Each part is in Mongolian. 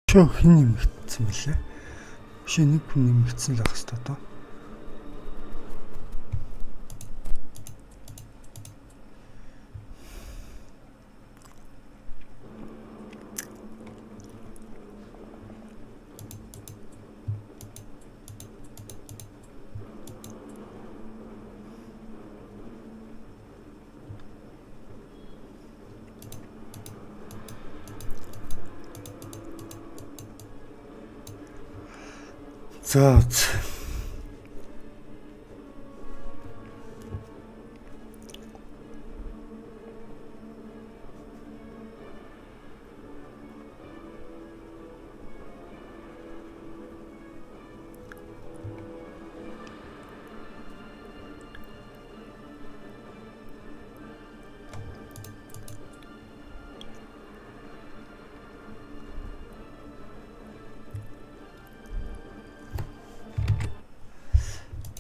Өшөө хэн нэмэгдсэн бэлээ? Өшөө нэг хүн нэмэгдсэн л ах хэвээр доо. За.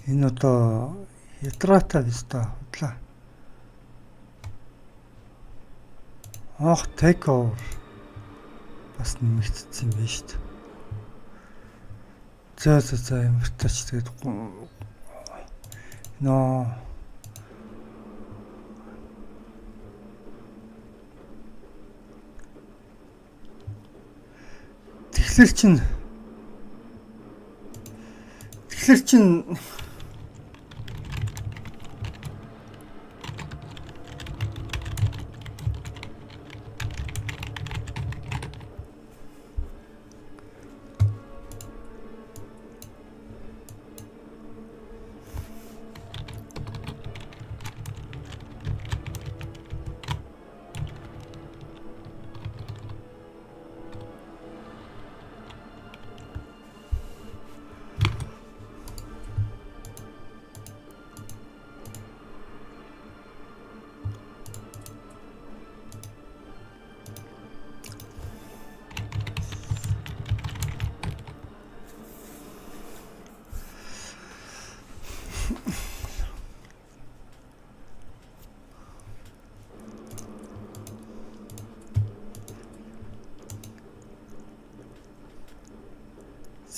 Энэ одоо ядраатай виста худлаа. Take over бас нэмэгдсэн юм байна шүү дээ. За ямар тач тэгээд нөө тэгэхээр чин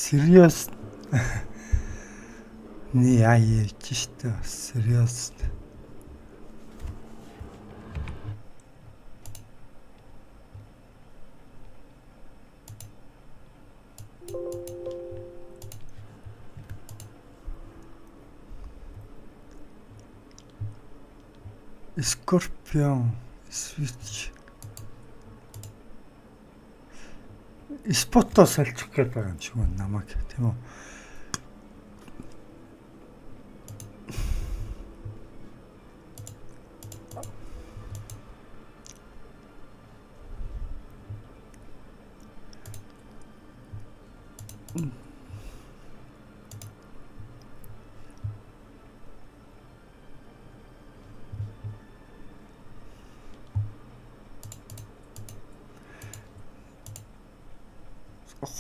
serious не яж штэ serious Scorpion switch спотоо салчих гээд байгаа юм шиг байна намайг тийм үү.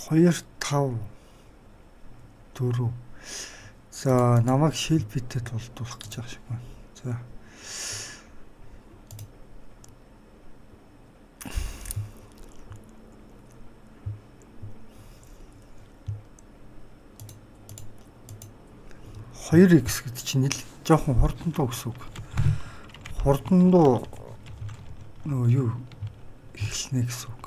Хоёр 5 4 за намайг шил битэд тулдуулах гэж байгаа шиг байна. За хоёр x гэдэг чинь л жоохон хурдандуу гэсэн үг. Хурдандуу нөгөө юу эхэлнэ гэсэн үг.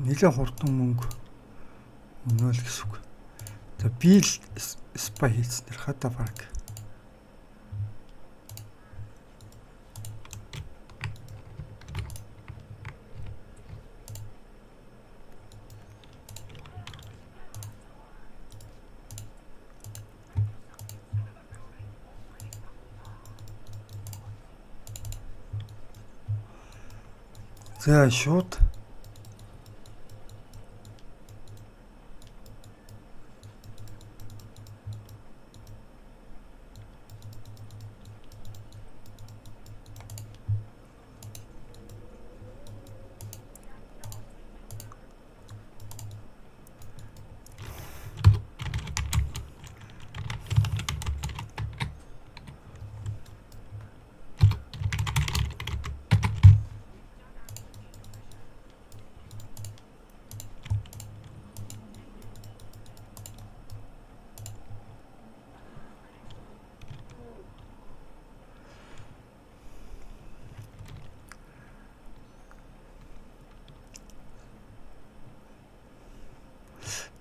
Нэлээд хурдан мөнгө өнөөл гэсэн үг. За би л спа хийсэн тэр хата баг. За шууд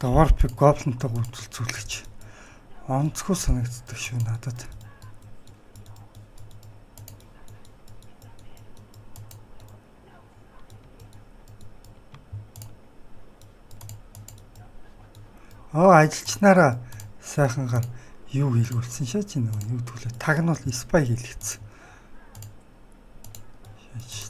Dwarf гоблинтайг үүдэлцүүлэгч онцгой санагддаг шүү надад. Ажилчнаараа сайхангаар юу хийлгүүлсэн шээч нөгөө юу төлөө таг нь бол спай хийлгэсэн. Шээч.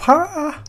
Па.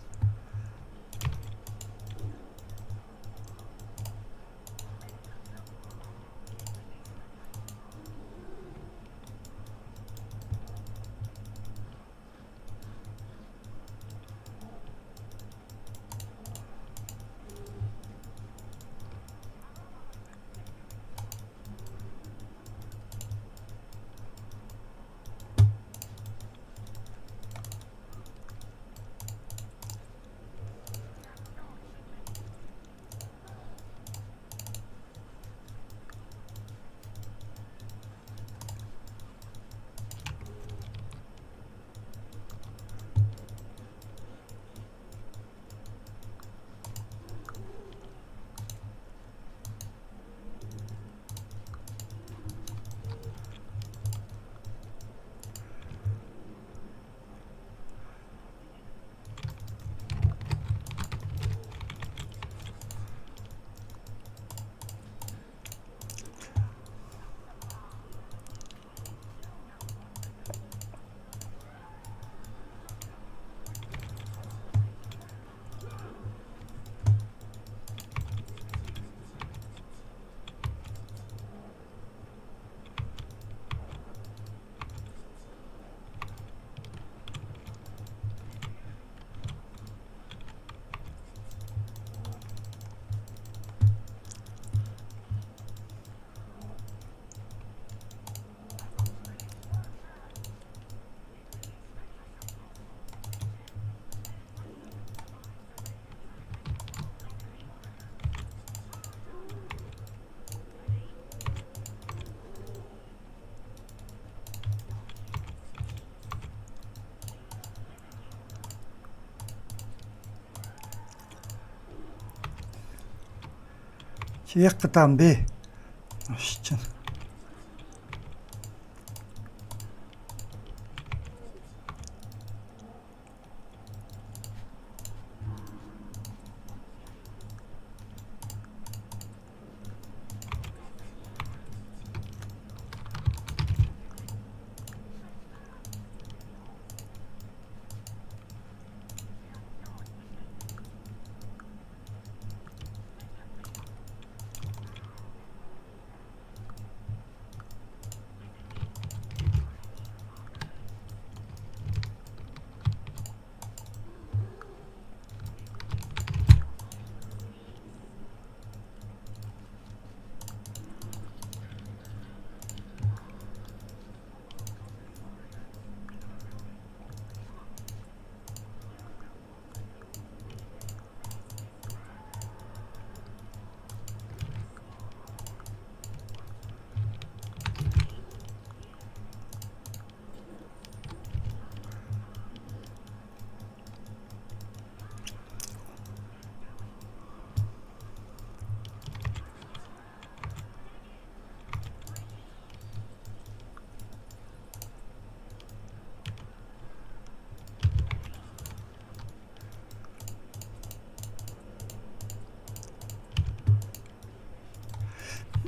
Чи яг гадаан бэ? Ошчин.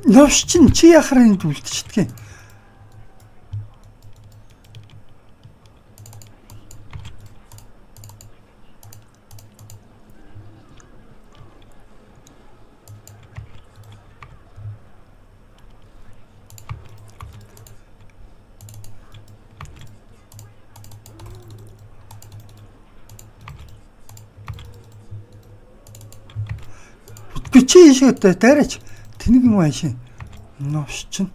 Новш чинь чи яхаар энд үлдчихдэг юм. Би чи ийшээ дайраач. Тэнэг юм аашийн. Новш чинь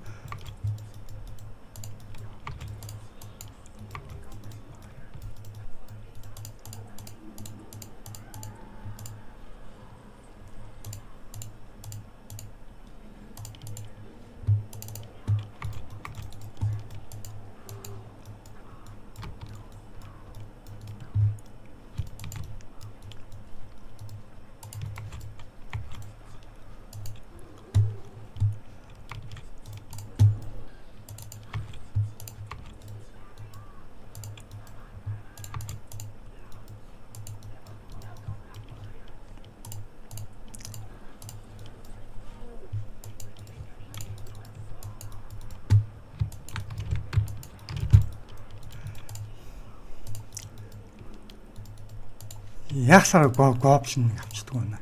яахсараа гоопшн авчдаг байна.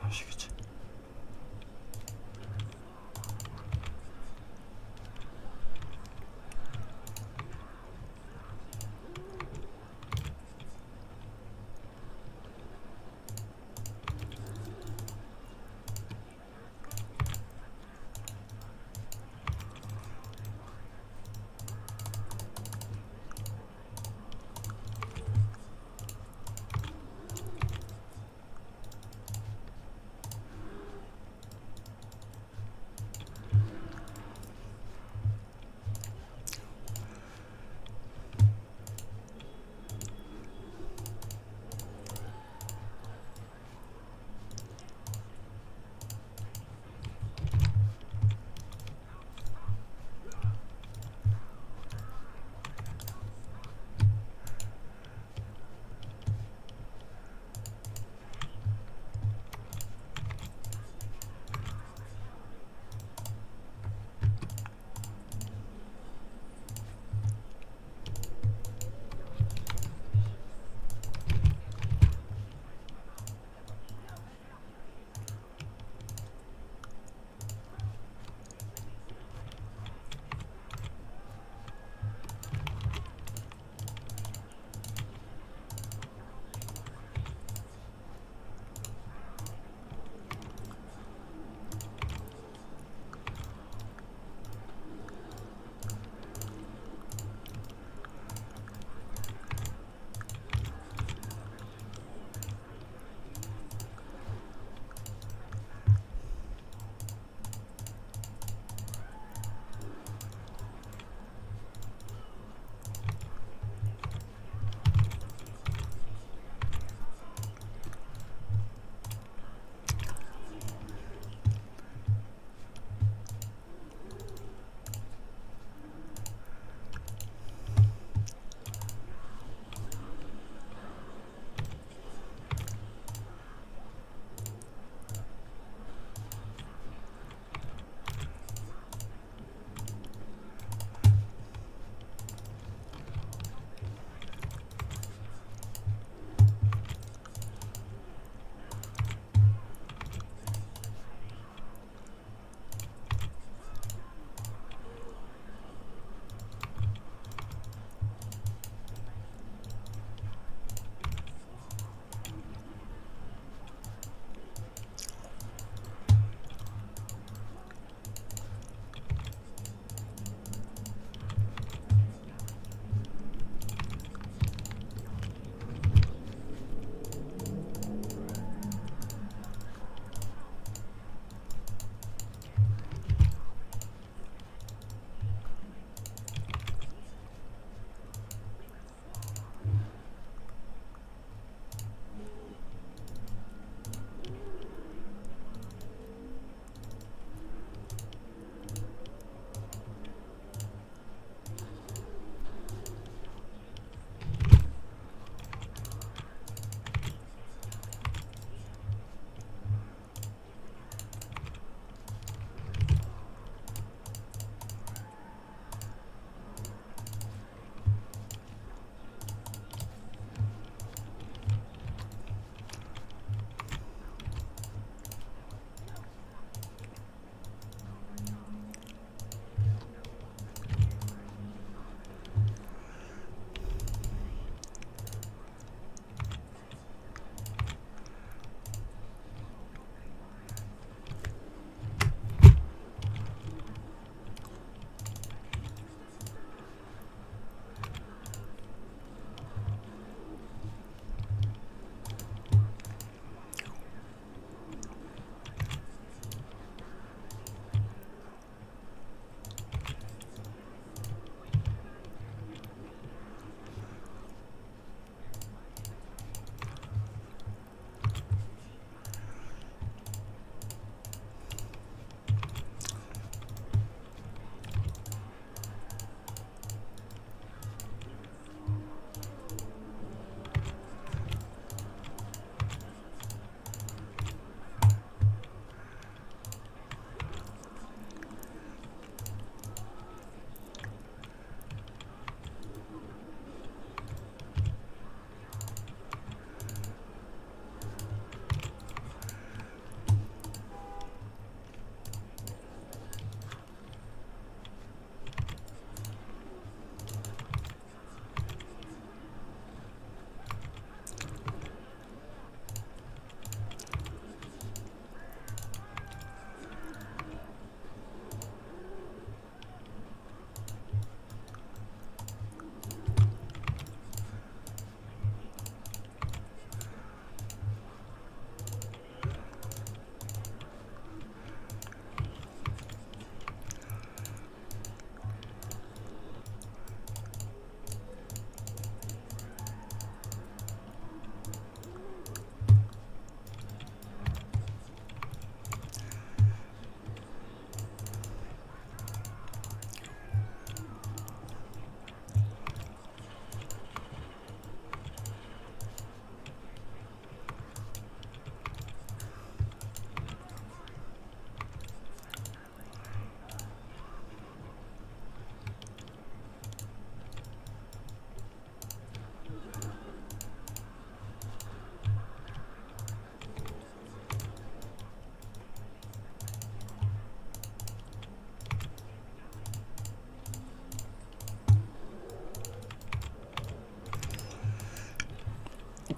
Новш гэж.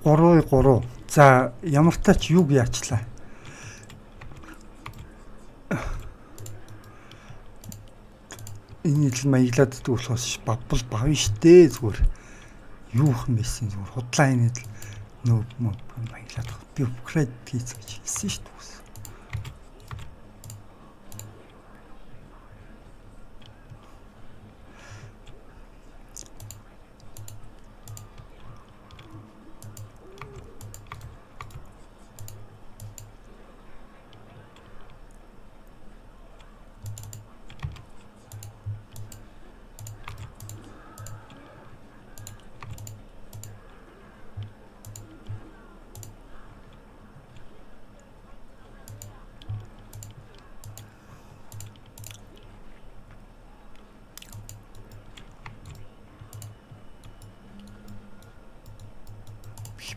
3-3. За ямар тач юг яачлаа. Энэ ил маяглаад ддэг болохоос бавбал бавна штэ зүгээр. Юу юм байсан зүгээр худлаа энэ ил нөө маяглаад би upgrade хийц гэж хэлсэн штэ.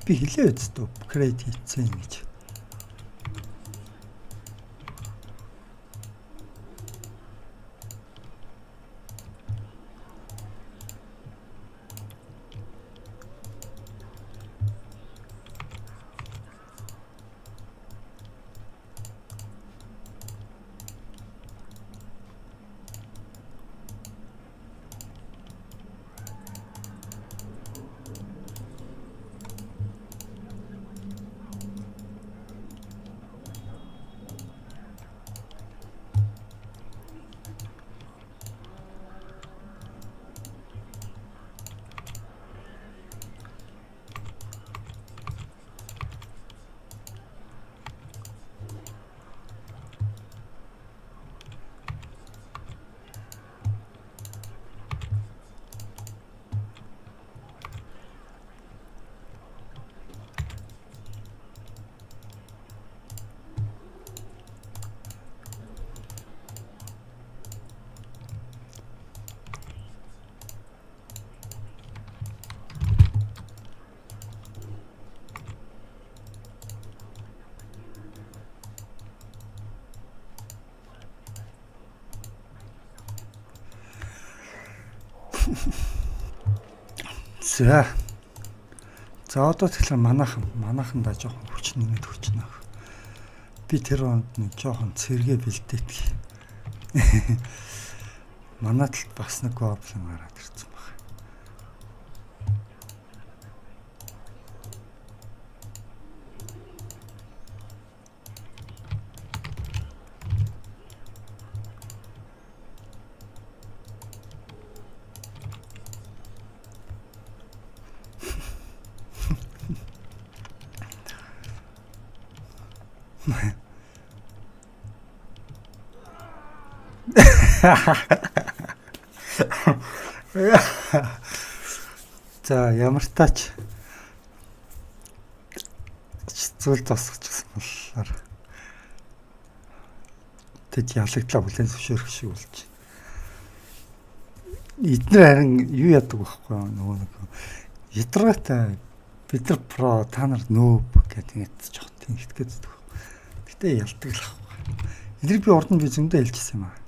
Би хэлээ үстэ upgrade хийцэн гэж. За. За одоо тэгэхээр манайхандаа жоохон хүч нэмээд хүчнэ. Би тэр онд нэг жоохон цэргээ бэлдээт. Манайд л бас нэг гоблин гараад ирсэн баг. За ямар тач зүйл тосчихсан болохоор тэд ялагдлаа бүлээн зөвшөөрөх шиг болж байна. Эдгээр харин юу яадаг вэ нөгөө нэг ядрагатай бид нар про та нар нөөб гэдэг ингэж жоох тийм итгэдэг. Гэтэ ялдаг л ах. Энийг би урд нь би зөндөө хэлчихсэн юм аа.